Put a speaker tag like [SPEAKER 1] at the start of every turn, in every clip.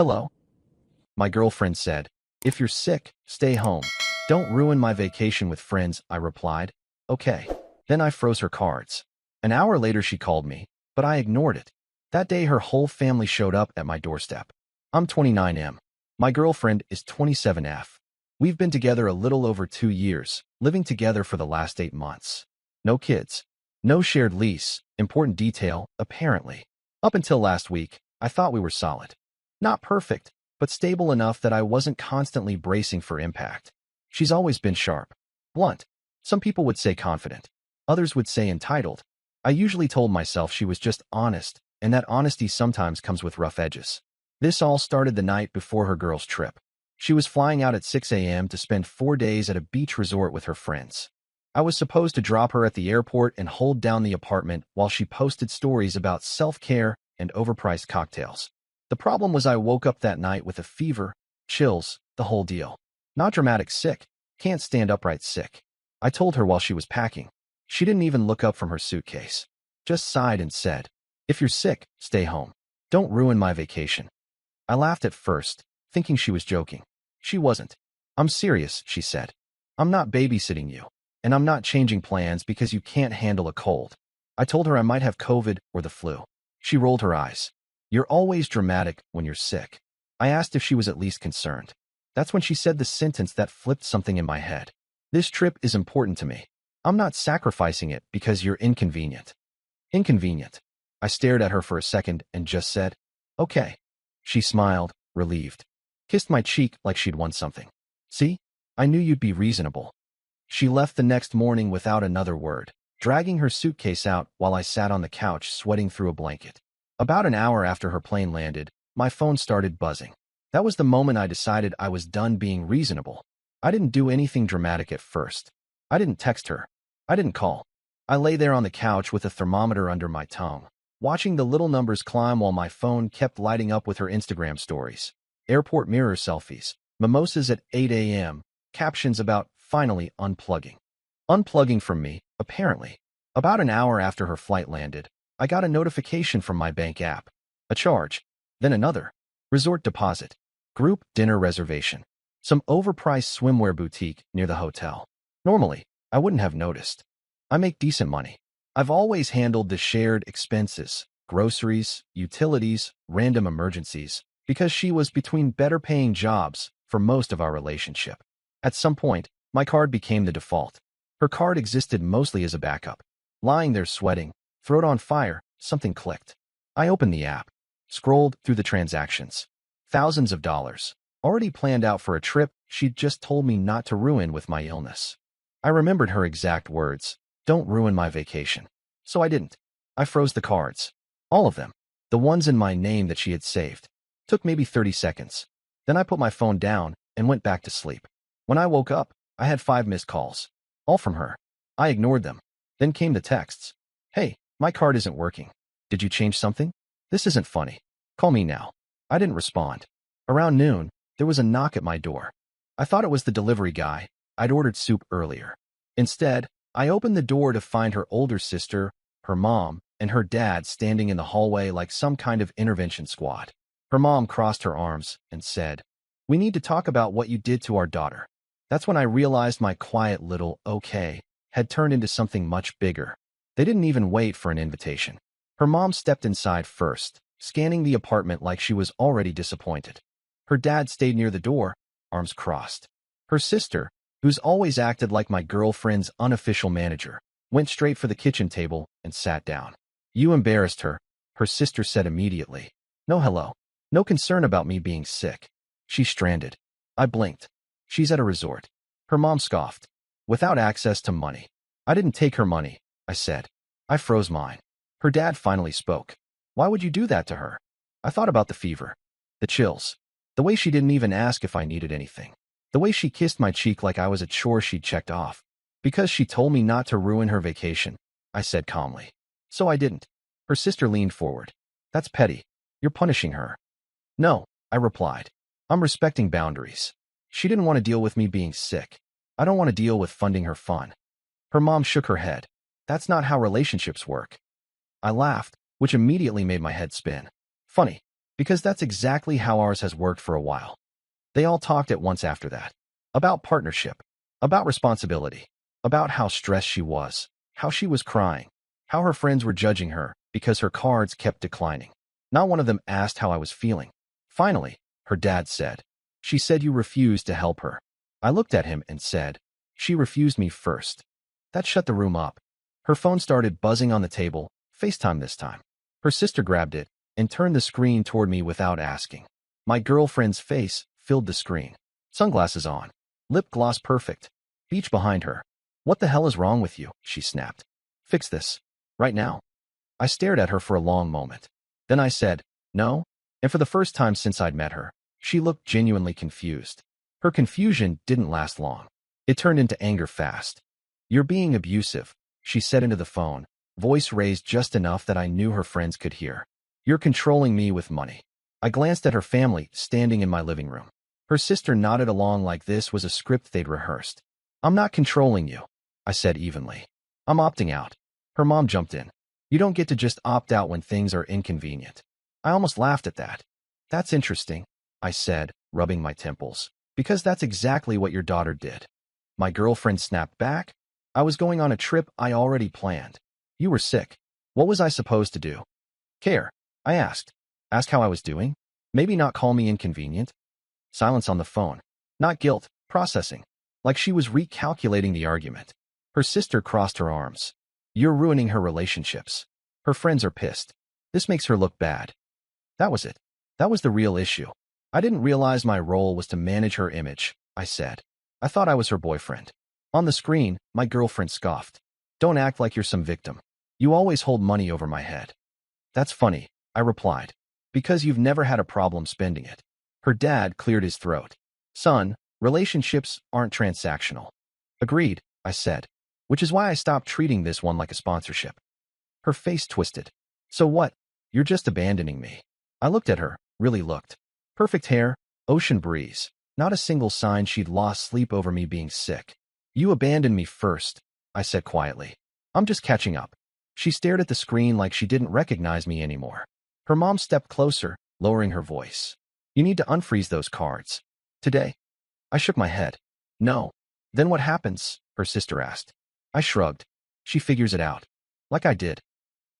[SPEAKER 1] Hello, my girlfriend said. If you're sick, stay home. Don't ruin my vacation with friends, I replied. Okay. Then I froze her cards. An hour later she called me, but I ignored it. That day her whole family showed up at my doorstep. I'm 29M. My girlfriend is 27F. We've been together a little over 2 years, living together for the last 8 months. No kids. No shared lease. Important detail, apparently. Up until last week, I thought we were solid. Not perfect, but stable enough that I wasn't constantly bracing for impact. She's always been sharp. Blunt. Some people would say confident. Others would say entitled. I usually told myself she was just honest, and that honesty sometimes comes with rough edges. This all started the night before her girls' trip. She was flying out at 6 a.m. to spend 4 days at a beach resort with her friends. I was supposed to drop her at the airport and hold down the apartment while she posted stories about self-care and overpriced cocktails. The problem was I woke up that night with a fever, chills, the whole deal. Not dramatic sick, can't stand upright sick. I told her while she was packing. She didn't even look up from her suitcase. Just sighed and said, "If you're sick, stay home. Don't ruin my vacation." I laughed at first, thinking she was joking. She wasn't. "I'm serious," she said. "I'm not babysitting you, and I'm not changing plans because you can't handle a cold." I told her I might have COVID or the flu. She rolled her eyes. "You're always dramatic when you're sick." I asked if she was at least concerned. That's when she said the sentence that flipped something in my head. "This trip is important to me. I'm not sacrificing it because you're inconvenient." Inconvenient. I stared at her for a second and just said, "Okay." She smiled, relieved. Kissed my cheek like she'd won something. "See? I knew you'd be reasonable." She left the next morning without another word, dragging her suitcase out while I sat on the couch sweating through a blanket. About an hour after her plane landed, my phone started buzzing. That was the moment I decided I was done being reasonable. I didn't do anything dramatic at first. I didn't text her. I didn't call. I lay there on the couch with a thermometer under my tongue, watching the little numbers climb while my phone kept lighting up with her Instagram stories. Airport mirror selfies, mimosas at 8 a.m., captions about finally unplugging. Unplugging from me, apparently. About an hour after her flight landed, I got a notification from my bank app. A charge. Then another. Resort deposit. Group dinner reservation. Some overpriced swimwear boutique near the hotel. Normally, I wouldn't have noticed. I make decent money. I've always handled the shared expenses, groceries, utilities, random emergencies, because she was between better-paying jobs for most of our relationship. At some point, my card became the default. Her card existed mostly as a backup. Lying there sweating, throat on fire, something clicked. I opened the app, scrolled through the transactions. Thousands of dollars, already planned out for a trip she'd just told me not to ruin with my illness. I remembered her exact words, "Don't ruin my vacation." So I didn't. I froze the cards. All of them. The ones in my name that she had saved. Took maybe 30 seconds. Then I put my phone down and went back to sleep. When I woke up, I had 5 missed calls. All from her. I ignored them. Then came the texts. "Hey, my card isn't working. Did you change something? This isn't funny. Call me now." I didn't respond. Around noon, there was a knock at my door. I thought it was the delivery guy. I'd ordered soup earlier. Instead, I opened the door to find her older sister, her mom, and her dad standing in the hallway like some kind of intervention squad. Her mom crossed her arms and said, "We need to talk about what you did to our daughter." That's when I realized my quiet little "okay" had turned into something much bigger. They didn't even wait for an invitation. Her mom stepped inside first, scanning the apartment like she was already disappointed. Her dad stayed near the door, arms crossed. Her sister, who's always acted like my girlfriend's unofficial manager, went straight for the kitchen table and sat down. "You embarrassed her," her sister said immediately. No hello. No concern about me being sick. "She's stranded." I blinked. "She's at a resort." Her mom scoffed. "Without access to money." "I didn't take her money," I said. I froze mine. Her dad finally spoke. "Why would you do that to her?" I thought about the fever, the chills, the way she didn't even ask if I needed anything, the way she kissed my cheek like I was a chore she'd checked off. "Because she told me not to ruin her vacation," I said calmly. "So I didn't." Her sister leaned forward. "That's petty. You're punishing her." "No," I replied. "I'm respecting boundaries. She didn't want to deal with me being sick. I don't want to deal with funding her fun." Her mom shook her head. "That's not how relationships work." I laughed, which immediately made my head spin. Funny, Because that's exactly how ours has worked for a while. They all talked at once after that. About partnership, about responsibility, about how stressed she was, how she was crying, how her friends were judging her because her cards kept declining. Not one of them asked how I was feeling. Finally, her dad said, "She said you refused to help her." I looked at him and said, "She refused me first." That shut the room up. Her phone started buzzing on the table, FaceTime this time. Her sister grabbed it and turned the screen toward me without asking. My girlfriend's face filled the screen. Sunglasses on. Lip gloss perfect. Beach behind her. "What the hell is wrong with you?" she snapped. "Fix this. Right now." I stared at her for a long moment. Then I said, "No." And for the first time since I'd met her, she looked genuinely confused. Her confusion didn't last long. It turned into anger fast. "You're being abusive," she said into the phone, voice raised just enough that I knew her friends could hear. "You're controlling me with money." I glanced at her family standing in my living room. Her sister nodded along like this was a script they'd rehearsed. "I'm not controlling you," I said evenly. "I'm opting out." Her mom jumped in. "You don't get to just opt out when things are inconvenient." I almost laughed at that. "That's interesting," I said, rubbing my temples, "because that's exactly what your daughter did." My girlfriend snapped back. "I was going on a trip I already planned. You were sick. What was I supposed to do? Care?" I asked. Ask how I was doing? Maybe not call me inconvenient? Silence on the phone. Not guilt, processing. Like she was recalculating the argument. Her sister crossed her arms. "You're ruining her relationships. Her friends are pissed. This makes her look bad." That was it. That was the real issue. "I didn't realize my role was to manage her image," I said. "I thought I was her boyfriend." On the screen, my girlfriend scoffed. "Don't act like you're some victim. You always hold money over my head." "That's funny," I replied. "Because you've never had a problem spending it." Her dad cleared his throat. "Son, relationships aren't transactional." "Agreed," I said, "which is why I stopped treating this one like a sponsorship." Her face twisted. "So what? You're just abandoning me." I looked at her, really looked. Perfect hair, ocean breeze, not a single sign she'd lost sleep over me being sick. "You abandoned me first," I said quietly. "I'm just catching up." She stared at the screen like she didn't recognize me anymore. Her mom stepped closer, lowering her voice. "You need to unfreeze those cards. Today." I shook my head. "No." "Then what happens?" her sister asked. I shrugged. "She figures it out." Like I did.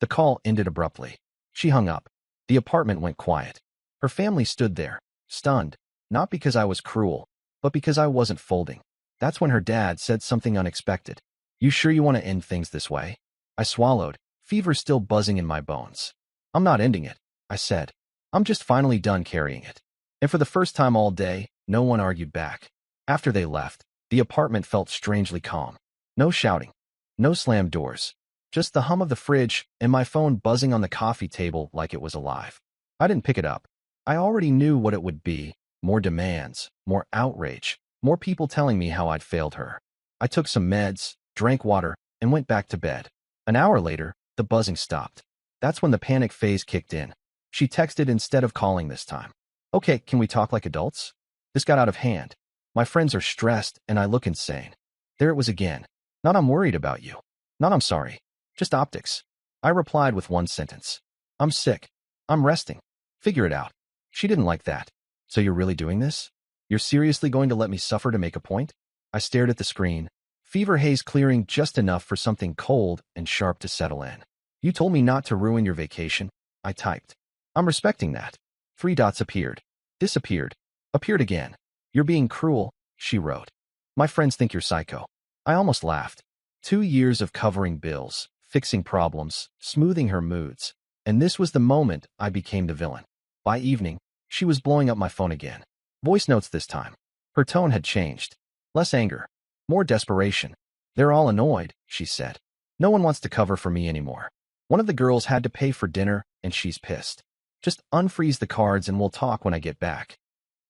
[SPEAKER 1] The call ended abruptly. She hung up. The apartment went quiet. Her family stood there, stunned, not because I was cruel, but because I wasn't folding. That's when her dad said something unexpected. "You sure you want to end things this way?" I swallowed, fever still buzzing in my bones. "I'm not ending it," I said. "I'm just finally done carrying it." And for the first time all day, no one argued back. After they left, the apartment felt strangely calm. No shouting. No slammed doors. Just the hum of the fridge and my phone buzzing on the coffee table like it was alive. I didn't pick it up. I already knew what it would be. More demands, more outrage, more people telling me how I'd failed her. I took some meds, drank water, and went back to bed. An hour later, the buzzing stopped. That's when the panic phase kicked in. She texted instead of calling this time. "Okay, can we talk like adults? This got out of hand. My friends are stressed and I look insane." There it was again. Not "I'm worried about you." Not "I'm sorry." Just optics. I replied with one sentence. "I'm sick. I'm resting. Figure it out." She didn't like that. "So you're really doing this? You're seriously going to let me suffer to make a point?" I stared at the screen, fever haze clearing just enough for something cold and sharp to settle in. "You told me not to ruin your vacation," I typed. "I'm respecting that." 3 dots appeared, disappeared, appeared again. "You're being cruel," she wrote. "My friends think you're psycho." I almost laughed. 2 years of covering bills, fixing problems, smoothing her moods. And this was the moment I became the villain. By evening, she was blowing up my phone again. Voice notes this time. Her tone had changed. Less anger, more desperation. "They're all annoyed," she said. "No one wants to cover for me anymore. One of the girls had to pay for dinner, and she's pissed. Just unfreeze the cards and we'll talk when I get back."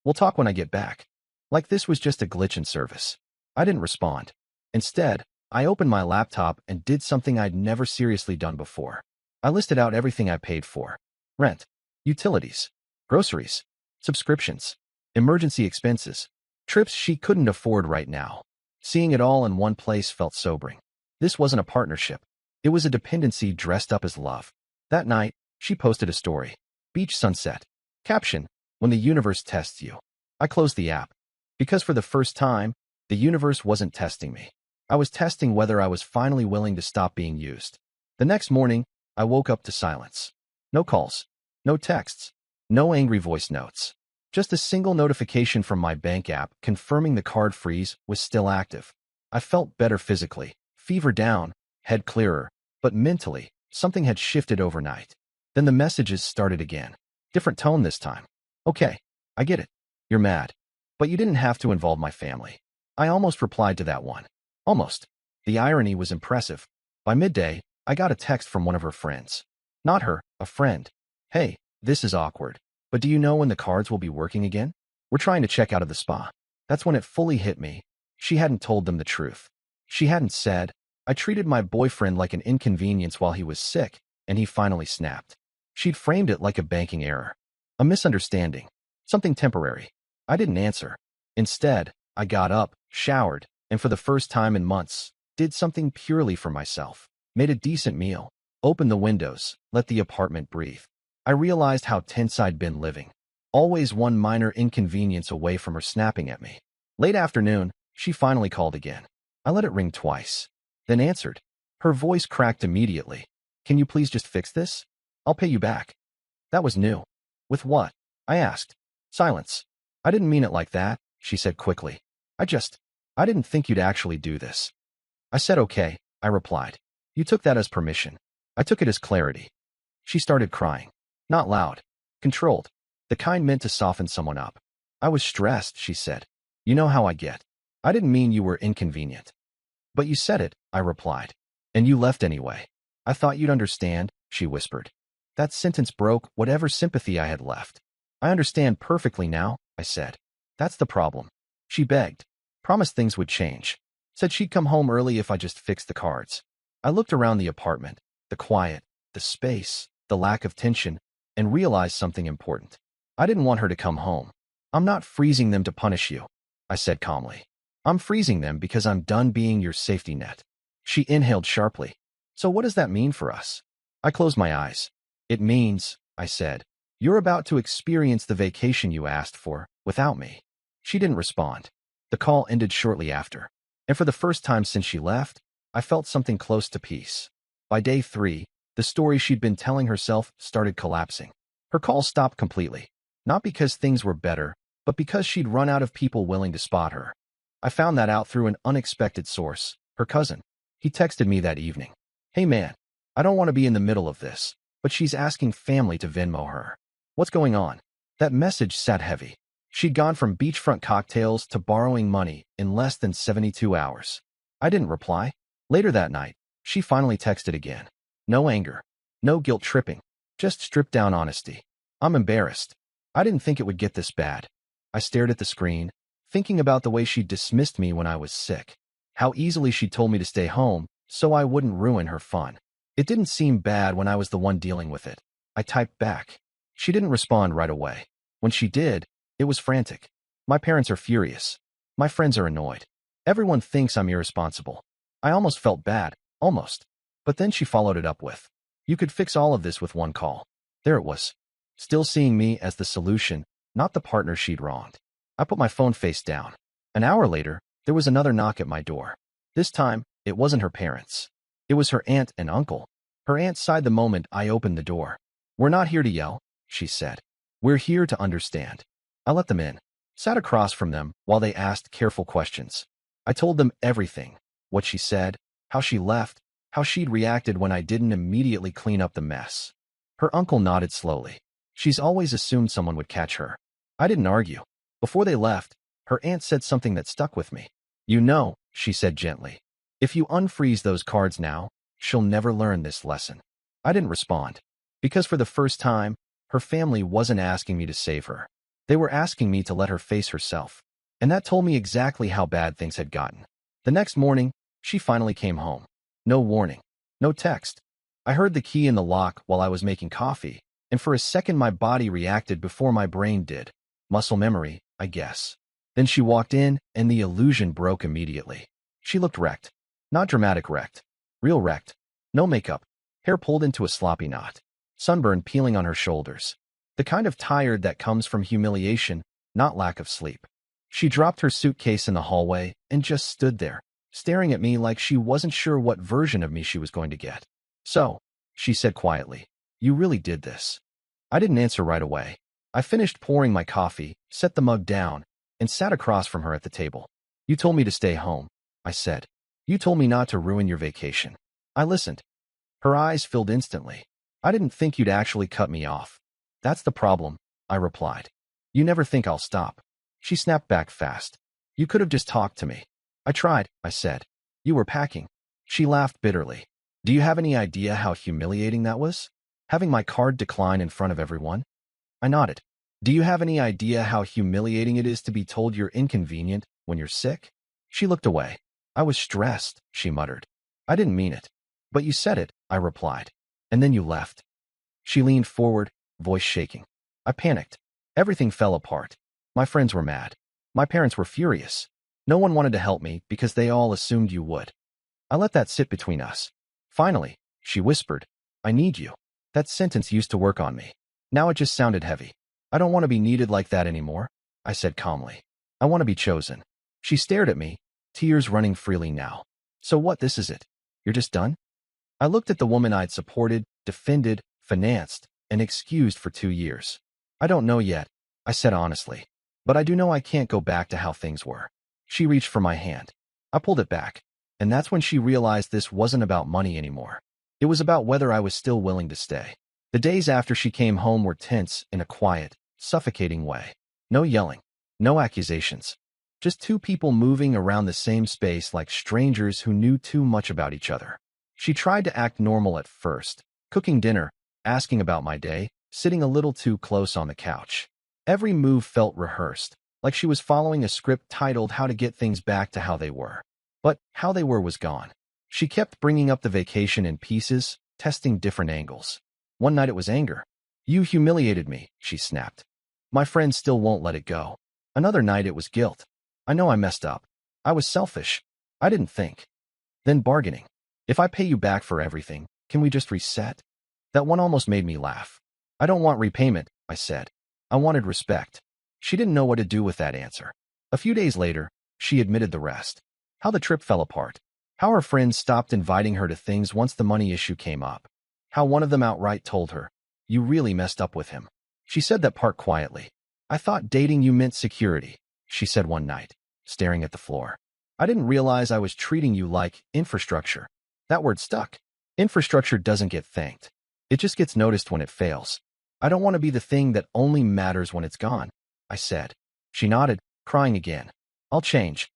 [SPEAKER 1] "We'll talk when I get back." Like this was just a glitch in service. I didn't respond. Instead, I opened my laptop and did something I'd never seriously done before. I listed out everything I paid for. Rent, utilities, groceries, subscriptions, emergency expenses, trips she couldn't afford right now. Seeing it all in one place felt sobering. This wasn't a partnership. It was a dependency dressed up as love. That night, she posted a story. Beach sunset. Caption: when the universe tests you. I closed the app. Because for the first time, the universe wasn't testing me. I was testing whether I was finally willing to stop being used. The next morning, I woke up to silence. No calls. No texts. No angry voice notes. Just a single notification from my bank app confirming the card freeze was still active. I felt better physically, fever down, head clearer, but mentally, something had shifted overnight. Then the messages started again. Different tone this time. Okay, I get it. You're mad. But you didn't have to involve my family. I almost replied to that one. Almost. The irony was impressive. By midday, I got a text from one of her friends. Not her, a friend. Hey, this is awkward. But do you know when the cards will be working again? We're trying to check out of the spa. That's when it fully hit me. She hadn't told them the truth. She hadn't said, I treated my boyfriend like an inconvenience while he was sick, and he finally snapped. She'd framed it like a banking error. A misunderstanding. Something temporary. I didn't answer. Instead, I got up, showered, and for the first time in months, did something purely for myself. Made a decent meal. Opened the windows, let the apartment breathe. I realized how tense I'd been living. Always one minor inconvenience away from her snapping at me. Late afternoon, she finally called again. I let it ring twice, then answered. Her voice cracked immediately. Can you please just fix this? I'll pay you back. That was new. With what? I asked. Silence. I didn't mean it like that, she said quickly. I didn't think you'd actually do this. I said okay, I replied. You took that as permission. I took it as clarity. She started crying. Not loud. Controlled. The kind meant to soften someone up. I was stressed, she said. You know how I get. I didn't mean you were inconvenient. But you said it, I replied. And you left anyway. I thought you'd understand, she whispered. That sentence broke whatever sympathy I had left. I understand perfectly now, I said. That's the problem. She begged. Promised things would change. Said she'd come home early if I just fixed the cards. I looked around the apartment, the quiet, the space, the lack of tension, and realized something important. I didn't want her to come home. I'm not freezing them to punish you, I said calmly. I'm freezing them because I'm done being your safety net. She inhaled sharply. So what does that mean for us? I closed my eyes. It means, I said, you're about to experience the vacation you asked for, without me. She didn't respond. The call ended shortly after. And for the first time since she left, I felt something close to peace. By day 3, the story she'd been telling herself started collapsing. Her calls stopped completely. Not because things were better, but because she'd run out of people willing to spot her. I found that out through an unexpected source, her cousin. He texted me that evening. Hey man, I don't want to be in the middle of this, but she's asking family to Venmo her. What's going on? That message sat heavy. She'd gone from beachfront cocktails to borrowing money in less than 72 hours. I didn't reply. Later that night, she finally texted again. No anger. No guilt tripping. Just stripped down honesty. I'm embarrassed. I didn't think it would get this bad. I stared at the screen, thinking about the way she dismissed me when I was sick. How easily she told me to stay home so I wouldn't ruin her fun. It didn't seem bad when I was the one dealing with it. I typed back. She didn't respond right away. When she did, it was frantic. My parents are furious. My friends are annoyed. Everyone thinks I'm irresponsible. I almost felt bad. Almost. But then she followed it up with, you could fix all of this with one call. There it was. Still seeing me as the solution, not the partner she'd wronged. I put my phone face down. An hour later, there was another knock at my door. This time, it wasn't her parents. It was her aunt and uncle. Her aunt sighed the moment I opened the door. We're not here to yell, she said. We're here to understand. I let them in, sat across from them while they asked careful questions. I told them everything, what she said, how she left, how she'd reacted when I didn't immediately clean up the mess. Her uncle nodded slowly. She's always assumed someone would catch her. I didn't argue. Before they left, her aunt said something that stuck with me. You know, she said gently, if you unfreeze those cards now, she'll never learn this lesson. I didn't respond, because for the first time, her family wasn't asking me to save her. They were asking me to let her face herself. And that told me exactly how bad things had gotten. The next morning, she finally came home. No warning. No text. I heard the key in the lock while I was making coffee, and for a second my body reacted before my brain did. Muscle memory, I guess. Then she walked in, and the illusion broke immediately. She looked wrecked. Not dramatic wrecked. Real wrecked. No makeup. Hair pulled into a sloppy knot. Sunburn peeling on her shoulders. The kind of tired that comes from humiliation, not lack of sleep. She dropped her suitcase in the hallway and just stood there, staring at me like she wasn't sure what version of me she was going to get. "So," she said quietly, "you really did this." I didn't answer right away. I finished pouring my coffee, set the mug down, and sat across from her at the table. "You told me to stay home," I said. "You told me not to ruin your vacation." I listened. Her eyes filled instantly. "I didn't think you'd actually cut me off." "That's the problem," I replied. "You never think I'll stop." She snapped back fast. "You could have just talked to me." "I tried," I said. "You were packing." She laughed bitterly. "Do you have any idea how humiliating that was? Having my card decline in front of everyone?" I nodded. "Do you have any idea how humiliating it is to be told you're inconvenient when you're sick?" She looked away. "I was stressed," she muttered. "I didn't mean it." "But you said it," I replied. "And then you left." She leaned forward, voice shaking. I panicked. Everything fell apart. My friends were mad. My parents were furious. No one wanted to help me because they all assumed you would. I let that sit between us. Finally, she whispered, "I need you." That sentence used to work on me. Now it just sounded heavy. "I don't want to be needed like that anymore," I said calmly. "I want to be chosen." She stared at me, tears running freely now. "So what, this is it? You're just done?" I looked at the woman I'd supported, defended, financed, and excused for 2 years. "I don't know yet," I said honestly. "But I do know I can't go back to how things were." She reached for my hand. I pulled it back. And that's when she realized this wasn't about money anymore. It was about whether I was still willing to stay. The days after she came home were tense in a quiet, suffocating way. No yelling. No accusations. Just two people moving around the same space like strangers who knew too much about each other. She tried to act normal at first, cooking dinner, asking about my day, sitting a little too close on the couch. Every move felt rehearsed, like she was following a script titled How to Get Things Back to How They Were. But how they were was gone. She kept bringing up the vacation in pieces, testing different angles. One night it was anger. "You humiliated me," she snapped. "My friends still won't let it go." Another night it was guilt. "I know I messed up. I was selfish. I didn't think." Then bargaining. "If I pay you back for everything, can we just reset?" That one almost made me laugh. "I don't want repayment," I said. "I wanted respect." She didn't know what to do with that answer. A few days later, she admitted the rest. How the trip fell apart. How her friends stopped inviting her to things once the money issue came up. How one of them outright told her, "You really messed up with him." She said that part quietly. "I thought dating you meant security," she said one night, staring at the floor. "I didn't realize I was treating you like infrastructure." That word stuck. Infrastructure doesn't get thanked. It just gets noticed when it fails. "I don't want to be the thing that only matters when it's gone," I said. She nodded, crying again. "I'll change."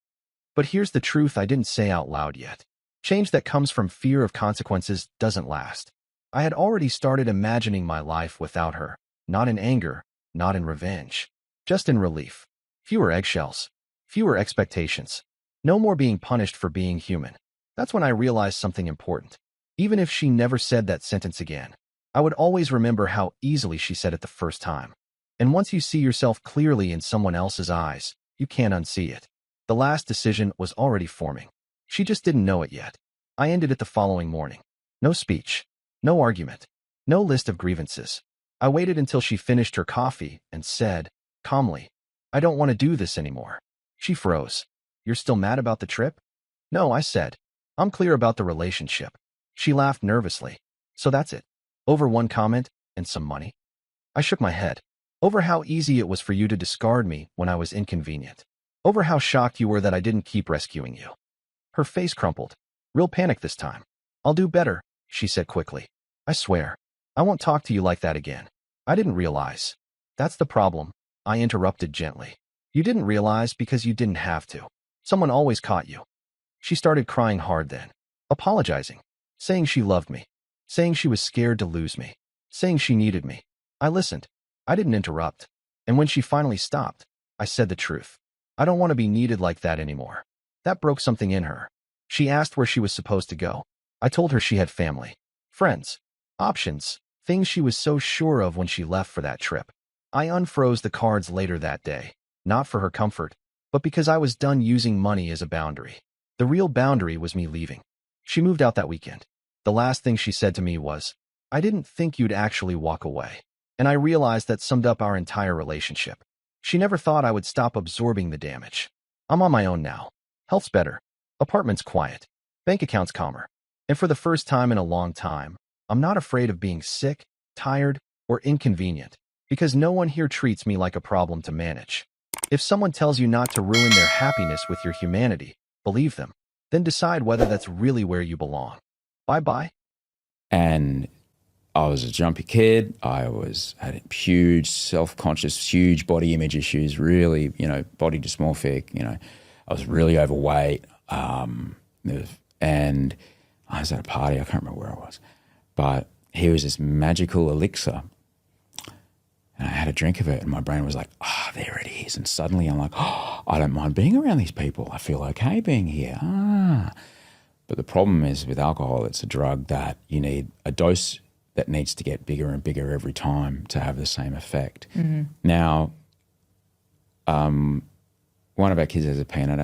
[SPEAKER 1] But here's the truth I didn't say out loud yet. Change that comes from fear of consequences doesn't last. I had already started imagining my life without her, not in anger, not in revenge, just in relief. Fewer eggshells, fewer expectations, no more being punished for being human. That's when I realized something important. Even if she never said that sentence again, I would always remember how easily she said it the first time. And once you see yourself clearly in someone else's eyes, you can't unsee it. The last decision was already forming. She just didn't know it yet. I ended it the following morning. No speech. No argument. No list of grievances. I waited until she finished her coffee and said, calmly, "I don't want to do this anymore." She froze. "You're still mad about the trip?" "No," I said. "I'm clear about the relationship." She laughed nervously. "So that's it? Over one comment and some money?" I shook my head. "Over how easy it was for you to discard me when I was inconvenient. Over how shocked you were that I didn't keep rescuing you." Her face crumpled. Real panic this time. "I'll do better," she said quickly. "I swear. I won't talk to you like that again." I didn't realize. "That's the problem," I interrupted gently. "You didn't realize because you didn't have to. Someone always caught you." She started crying hard then, apologizing, saying she loved me, saying she was scared to lose me, saying she needed me. I listened. I didn't interrupt. And when she finally stopped, I said the truth. "I don't want to be needed like that anymore." That broke something in her. She asked where she was supposed to go. I told her she had family, friends, options, things she was so sure of when she left for that trip. I unfroze the cards later that day, not for her comfort, but because I was done using money as a boundary. The real boundary was me leaving. She moved out that weekend. The last thing she said to me was, "I didn't think you'd actually walk away." And I realized that summed up our entire relationship. She never thought I would stop absorbing the damage. I'm on my own now. Health's better. Apartment's quiet. Bank account's calmer. And for the first time in a long time, I'm not afraid of being sick, tired, or inconvenient, because no one here treats me like a problem to manage. If someone tells you not to ruin their happiness with your humanity, believe them. Then decide whether that's really where you belong. Bye-bye.
[SPEAKER 2] And I was a jumpy kid. Had huge self-conscious, huge body image issues, really, body dysmorphic, I was really overweight. And I was at a party, I can't remember where I was, but he was this magical elixir. And I had a drink of it and my brain was like, there it is. And suddenly I'm like, I don't mind being around these people. I feel okay being here. But the problem is with alcohol, it's a drug that you need a dose that needs to get bigger and bigger every time to have the same effect. Mm-hmm. Now, one of our kids has a peanut allergy.